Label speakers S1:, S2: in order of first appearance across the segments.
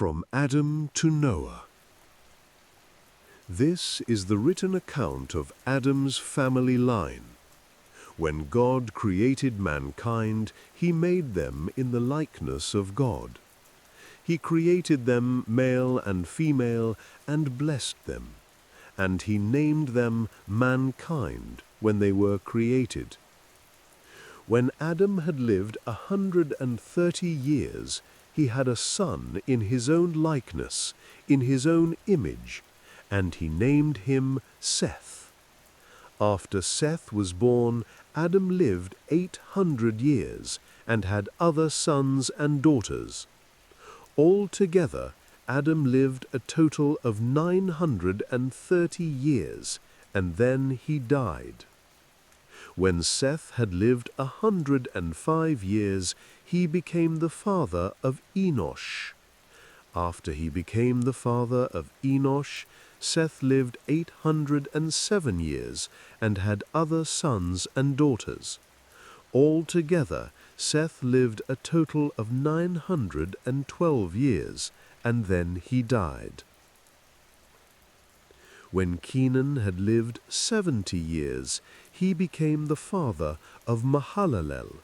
S1: From Adam to Noah. This is the written account of Adam's family line. When God created mankind, he made them in the likeness of God. He created them male and female and blessed them, and he named them mankind when they were created. When Adam had lived 130 years, he had a son in his own likeness, in his own image, and he named him Seth. After Seth was born, Adam lived 800 years and had other sons and daughters. Altogether, Adam lived a total of 930 years, and then he died. When Seth had lived 105 years, he became the father of Enosh. After he became the father of Enosh, Seth lived 807 years and had other sons and daughters. Altogether, Seth lived a total of 912 years, and then he died. When Kenan had lived 70 years, he became the father of Mahalalel.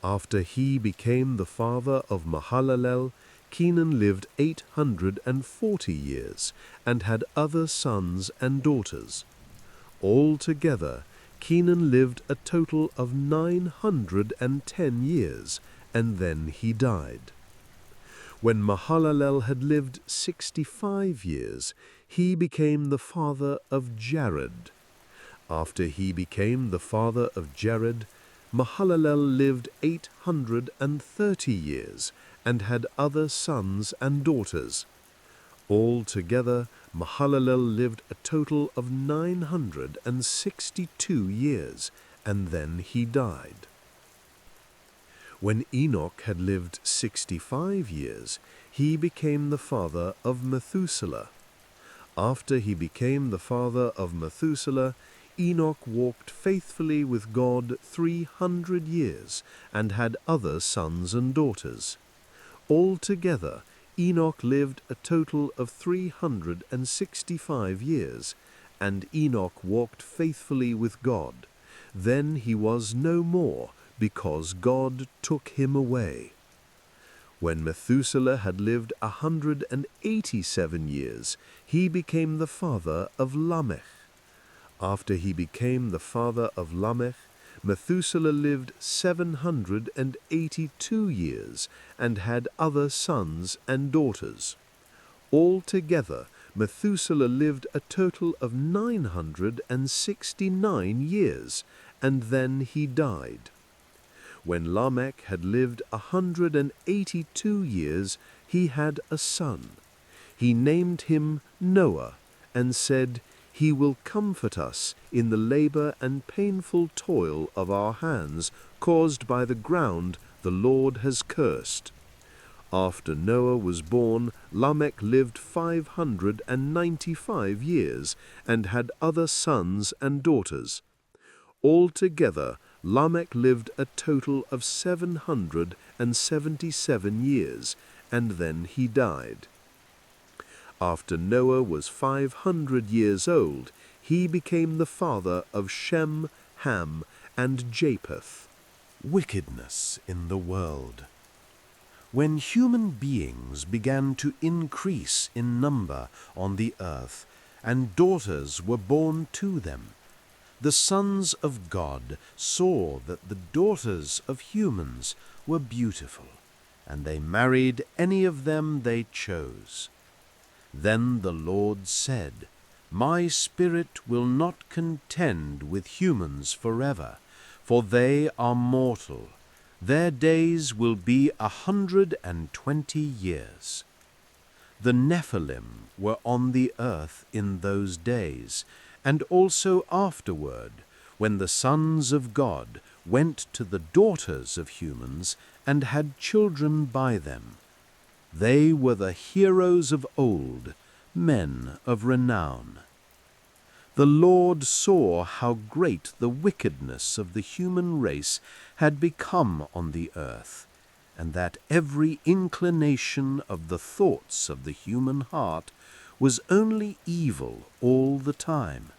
S1: After he became the father of Mahalalel, Kenan lived 840 years and had other sons and daughters. Altogether, Kenan lived a total of 910 years, and then he died. When Mahalalel had lived 65 years, he became the father of Jared. After he became the father of Jared, Mahalalel lived 830 years and had other sons and daughters. Altogether, Mahalalel lived a total of 962 years, and then he died. When Enoch had lived 65 years, he became the father of Methuselah. After he became the father of Methuselah, Enoch walked faithfully with God 300 years and had other sons and daughters. Altogether, Enoch lived a total of 365 years, and Enoch walked faithfully with God. Then he was no more, because God took him away. When Methuselah had lived 187 years, he became the father of Lamech. After he became the father of Lamech, Methuselah lived 782 years and had other sons and daughters. Altogether, Methuselah lived a total of 969 years, and then he died. When Lamech had lived 182 years, he had a son. He named him Noah, and said, "He will comfort us in the labor and painful toil of our hands caused by the ground the Lord has cursed." After Noah was born, Lamech lived 595 years and had other sons and daughters. Altogether, Lamech lived a total of 777 years, and then he died. After Noah was 500 years old, he became the father of Shem, Ham, and Japheth. Wickedness in the world. When human beings began to increase in number on the earth, and daughters were born to them, the sons of God saw that the daughters of humans were beautiful, and they married any of them they chose. Then the Lord said, "My spirit will not contend with humans forever, for they are mortal. Their days will be 120 years. The Nephilim were on the earth in those days, and also afterward, when the sons of God went to the daughters of humans and had children by them. They were the heroes of old, men of renown. The Lord saw how great the wickedness of the human race had become on the earth,
S2: and that every inclination of the thoughts of the human heart was only evil all the time.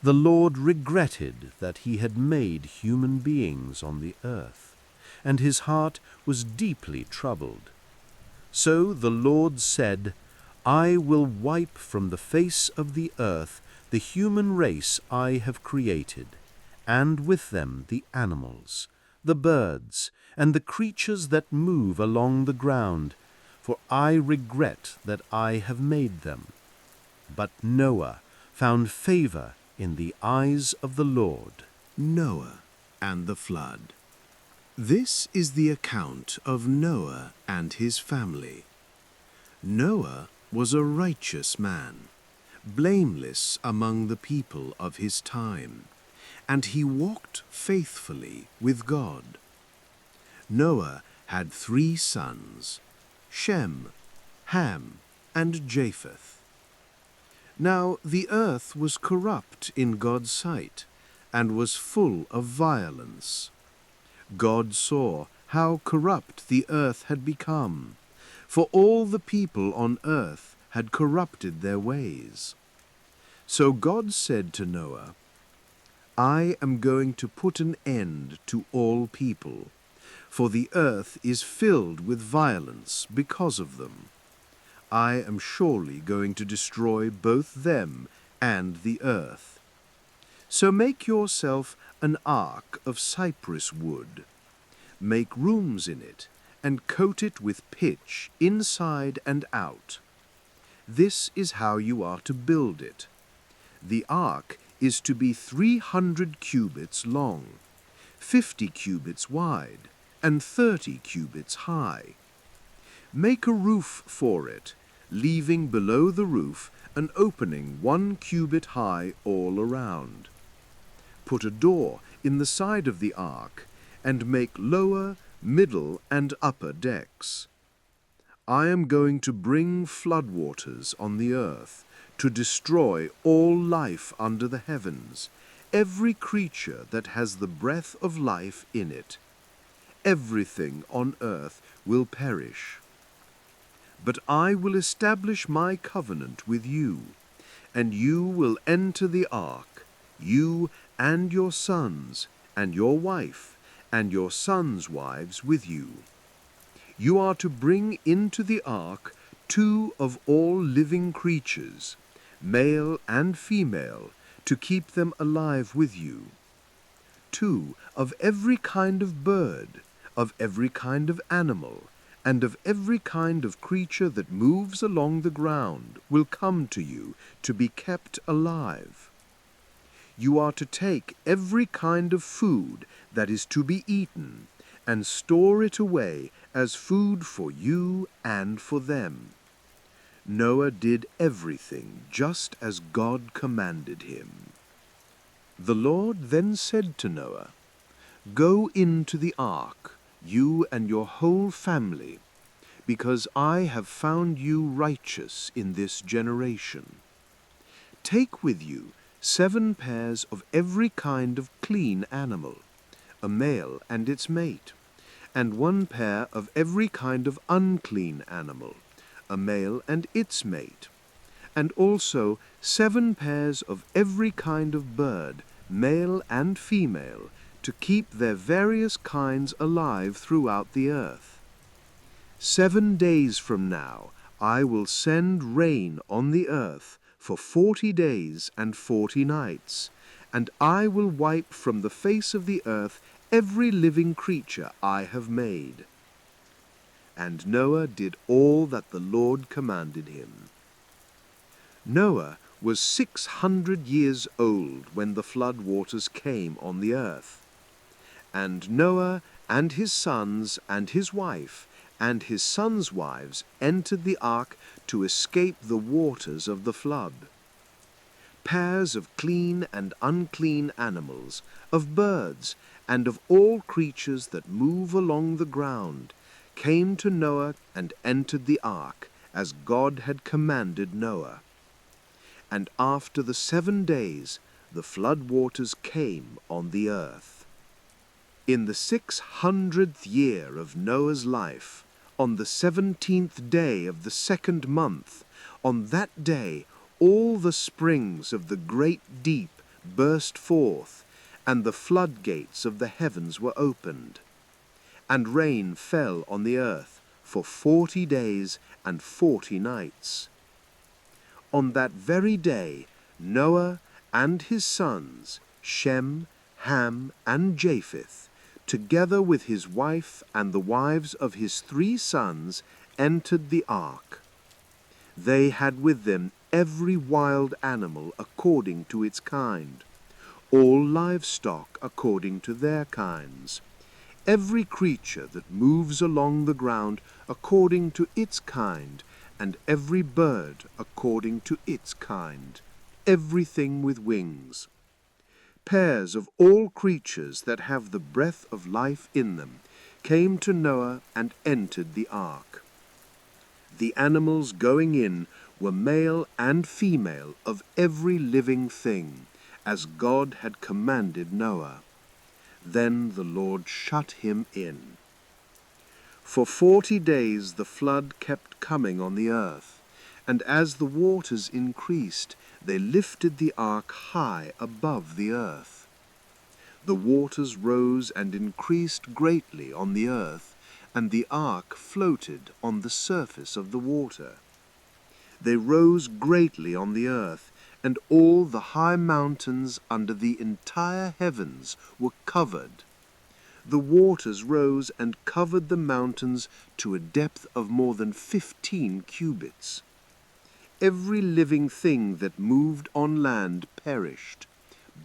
S2: The Lord regretted that he had made human beings on the earth, and his heart was deeply troubled. So the Lord said, I will wipe from the face of the earth the human race I have created, and with them the animals, the birds, and the creatures that move along the ground, for I regret that I have made them. But Noah found favor in the eyes of the Lord.
S1: Noah and the flood. This is the account of Noah and his family. Noah was a righteous man, blameless among the people of his time, and he walked faithfully with God. Noah had 3 sons, Shem, Ham, and Japheth. Now the earth was corrupt in God's sight, and was full of violence. God saw how corrupt the earth had become, for all the people on earth had corrupted their ways. So God said to Noah, I am going to put an end to all people, for the earth is filled with violence because of them. I am surely going to destroy both them and the earth. So make yourself an ark of cypress wood. Make rooms in it, and coat it with pitch inside and out. This is how you are to build it. The ark is to be 300 cubits long, 50 cubits wide, and 30 cubits high. Make a roof for it, leaving below the roof an opening 1 cubit high all around. Put a door in the side of the ark, and make lower, middle, and upper decks. I am going to bring floodwaters on the earth to destroy all life under the heavens, every creature that has the breath of life in it. Everything on earth will perish. But I will establish my covenant with you, and you will enter the ark, you and your sons, and your wife, and your sons' wives with you. You are to bring into the ark 2 of all living creatures, male and female, to keep them alive with you. 2 of every kind of bird, of every kind of animal, and of every kind of creature that moves along the ground will come to you to be kept alive. You are to take every kind of food that is to be eaten, and store it away as food for you and for them. Noah did everything just as God commanded him. The Lord then said to Noah, Go into the ark, you and your whole family, because I have found you righteous in this generation. Take with you 7 pairs of every kind of clean animal, a male and its mate, and 1 pair of every kind of unclean animal, a male and its mate, and also 7 pairs of every kind of bird, male and female, to keep their various kinds alive throughout the earth. 7 days from now I will send rain on the earth for 40 days and 40 nights, and I will wipe from the face of the earth every living creature I have made. And Noah did all that the Lord commanded him. Noah was 600 years old when the flood waters came on the earth. And Noah and his sons and his wife and his sons' wives entered the ark to escape the waters of the flood. Pairs of clean and unclean animals, of birds, and of all creatures that move along the ground, came to Noah and entered the ark, as God had commanded Noah. And after the 7 days, the flood waters came on the earth.
S3: In the 600th year of Noah's life, on the 17th day of the 2nd month, on that day all the springs of the great deep burst forth, and the floodgates of the heavens were opened. And rain fell on the earth for 40 days and 40 nights. On that very day Noah and his sons, Shem, Ham, and Japheth, together with his wife and the wives of his 3 sons, entered the ark. They had with them every wild animal according to its kind, all livestock according to their kinds, every creature that moves along the ground according to its kind, and every bird according to its kind, everything with wings. Pairs of all creatures that have the breath of life in them came to Noah and entered the ark. The animals going in were male and female of every living thing, as God had commanded Noah. Then the Lord shut him in. For 40 days the flood kept coming on the earth, and as the waters increased, they lifted the ark high above the earth. The waters rose and increased greatly on the earth, and the ark floated on the surface of the water. They rose greatly on the earth, and all the high mountains under the entire heavens were covered. The waters rose and covered the mountains to a depth of more than 15 cubits. Every living thing that moved on land perished.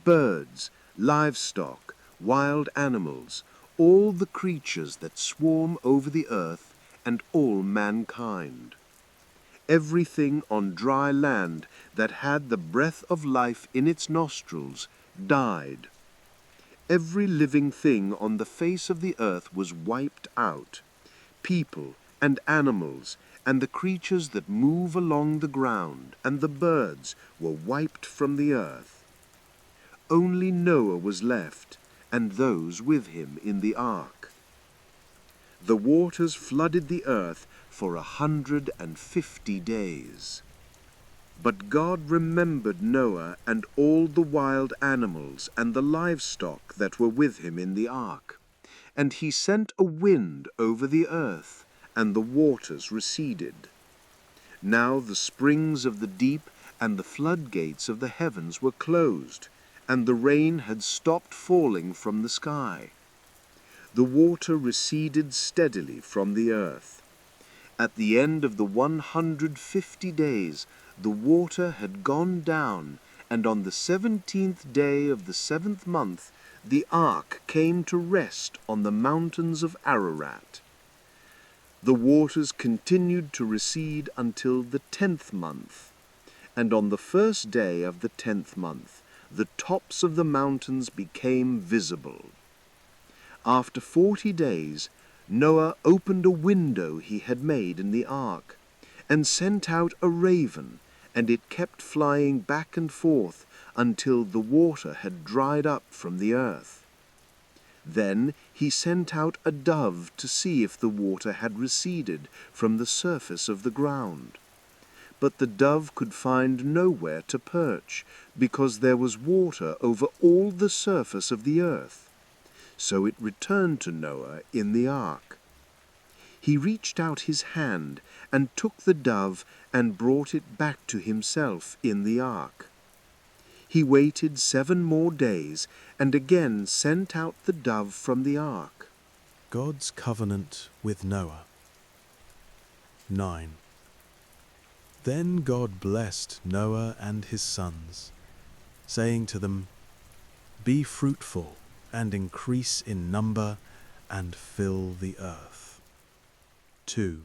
S3: Birds, livestock, wild animals, all the creatures that swarm over the earth, and all mankind. Everything on dry land that had the breath of life in its nostrils died. Every living thing on the face of the earth was wiped out. People and animals and the creatures that move along the ground and the birds were wiped from the earth. Only Noah was left, and those with him in the ark. The waters flooded the earth for 150 days. But God remembered Noah and all the wild animals and the livestock that were with him in the ark. And he sent a wind over the earth, and the waters receded. Now the springs of the deep and the floodgates of the heavens were closed, and the rain had stopped falling from the sky. The water receded steadily from the earth. At the end of the 150 days, the water had gone down, and on the 17th day of the 7th month, the ark came to rest on the mountains of Ararat. The waters continued to recede until the 10th month, and on the 1st day of the 10th month, the tops of the mountains became visible. After 40 days, Noah opened a window he had made in the ark, and sent out a raven, and it kept flying back and forth until the water had dried up from the earth. Then he sent out a dove to see if the water had receded from the surface of the ground. But the dove could find nowhere to perch, because there was water over all the surface of the earth. So it returned to Noah in the ark. He reached out his hand and took the dove and brought it back to himself in the ark. He waited 7 more days and again sent out the dove from the ark.
S2: God's covenant with Noah. 9. Then God blessed Noah and his sons, saying to them, "Be fruitful and increase in number and fill the earth." 2.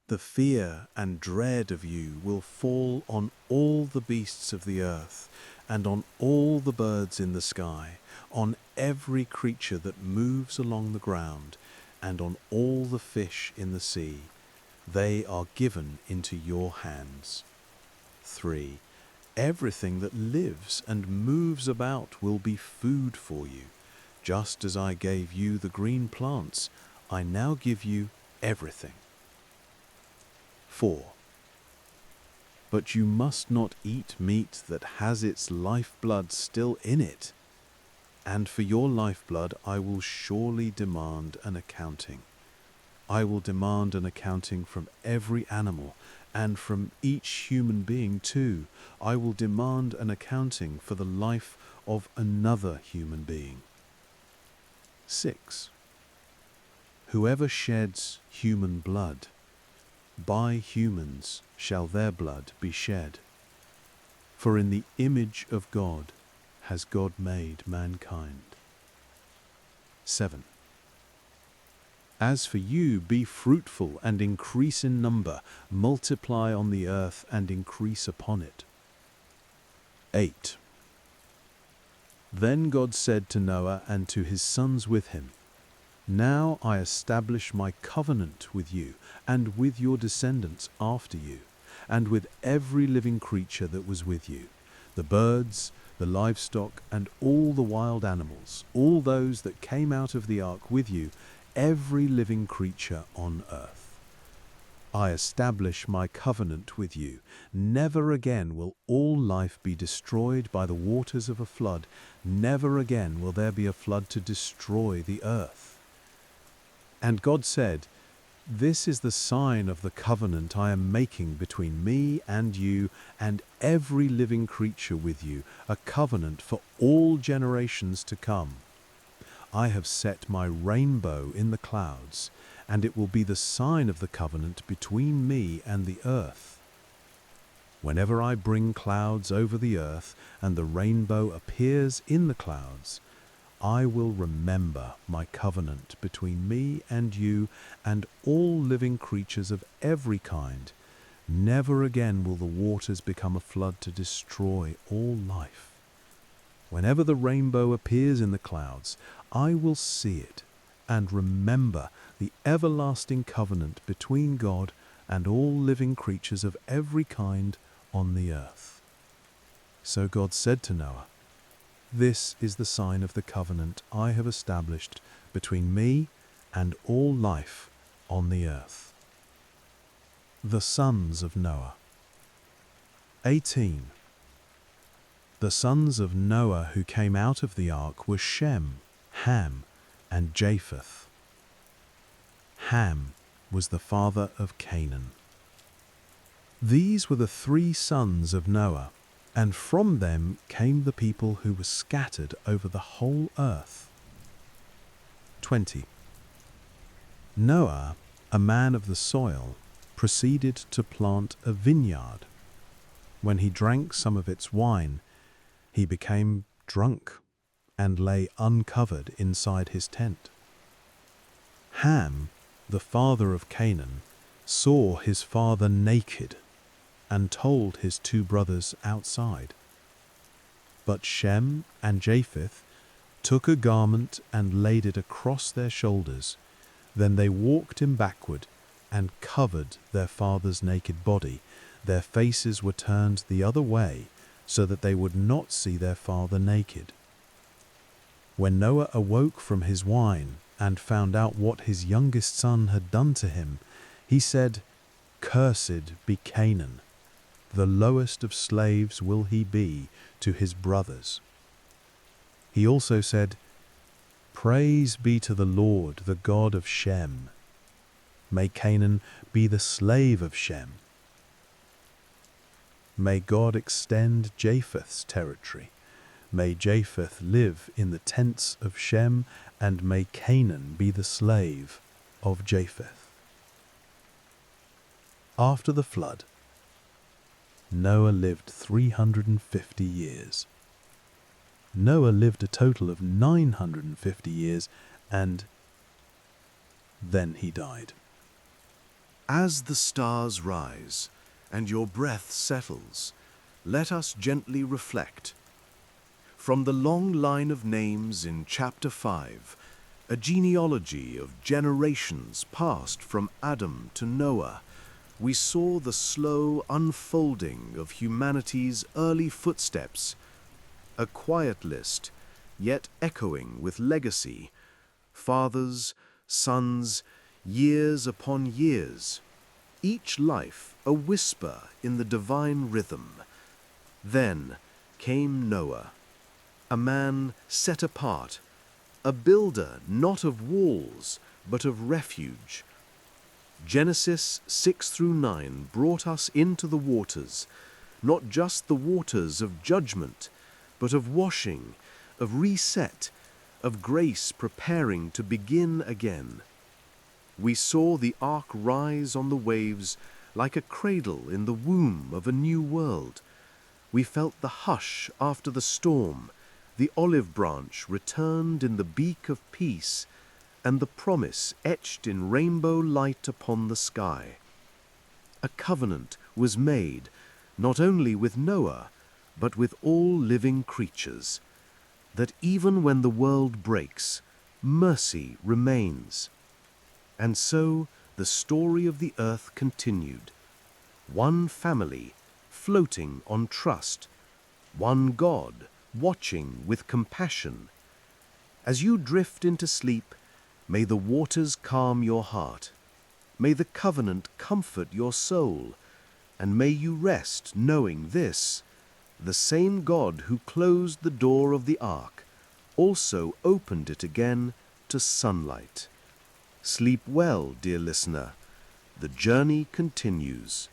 S2: The fear and dread of you will fall on all the beasts of the earth, and on all the birds in the sky, on every creature that moves along the ground, and on all the fish in the sea. They are given into your hands. 3. Everything that lives and moves about will be food for you. Just as I gave you the green plants, I now give you everything. 4. But you must not eat meat that has its lifeblood still in it, and for your lifeblood I will surely demand an accounting. I will demand an accounting from every animal, and from each human being too. I will demand an accounting for the life of another human being. 6. Whoever sheds human blood, by humans shall their blood be shed. For in the image of God has God made mankind. 7. As for you, be fruitful and increase in number, multiply on the earth and increase upon it. 8. Then God said to Noah and to his sons with him, Now I establish my covenant with you and with your descendants after you, and with every living creature that was with you, the birds, the livestock, and all the wild animals, all those that came out of the ark with you, every living creature on earth. I establish my covenant with you. Never again will all life be destroyed by the waters of a flood. Never again will there be a flood to destroy the earth. And God said, This is the sign of the covenant I am making between me and you and every living creature with you, a covenant for all generations to come. I have set my rainbow in the clouds, and it will be the sign of the covenant between me and the earth. Whenever I bring clouds over the earth and the rainbow appears in the clouds, I will remember my covenant between me and you and all living creatures of every kind. Never again will the waters become a flood to destroy all life. Whenever the rainbow appears in the clouds, I will see it and remember the everlasting covenant between God and all living creatures of every kind on the earth. So God said to Noah, This is the sign of the covenant I have established between me and all life on the earth. The sons of Noah. 18. The sons of Noah who came out of the ark were Shem, Ham, and Japheth. Ham was the father of Canaan. These were the 3 sons of Noah, and from them came the people who were scattered over the whole earth. 20. Noah, a man of the soil, proceeded to plant a vineyard. When he drank some of its wine, he became drunk and lay uncovered inside his tent. Ham, the father of Canaan, saw his father naked and told his 2 brothers outside. But Shem and Japheth took a garment and laid it across their shoulders. Then they walked him backward and covered their father's naked body. Their faces were turned the other way so that they would not see their father naked. When Noah awoke from his wine and found out what his youngest son had done to him, he said, Cursed be Canaan. The lowest of slaves will he be to his brothers. He also said, Praise be to the Lord, the God of Shem. May Canaan be the slave of Shem. May God extend Japheth's territory. May Japheth live in the tents of Shem, and may Canaan be the slave of Japheth. After the flood, Noah lived 350 years. Noah lived a total of 950 years, and then he died.
S1: As the stars rise and your breath settles, let us gently reflect. From the long line of names in chapter 5, a genealogy of generations passed from Adam to Noah, we saw the slow unfolding of humanity's early footsteps, a quiet list
S2: yet echoing with legacy. Fathers, sons, years upon years. Each life a whisper in the divine rhythm. Then came Noah, a man set apart, a builder not of walls, but of refuge. Genesis 6 through 9 brought us into the waters, not just the waters of judgment, but of washing, of reset, of grace preparing to begin again. We saw the ark rise on the waves like a cradle in the womb of a new world. We felt the hush after the storm, the olive branch returned in the beak of peace, and the promise etched in rainbow light upon the sky. A covenant was made, not only with Noah, but with all living creatures, that even when the world breaks, mercy remains. And so the story of the earth continued. One family, floating on trust. One God, watching with compassion. As you drift into sleep, may the waters calm your heart. May the covenant comfort your soul. And may you rest knowing this: the same God who closed the door of the ark also opened it again to sunlight. Sleep well, dear listener. The journey continues.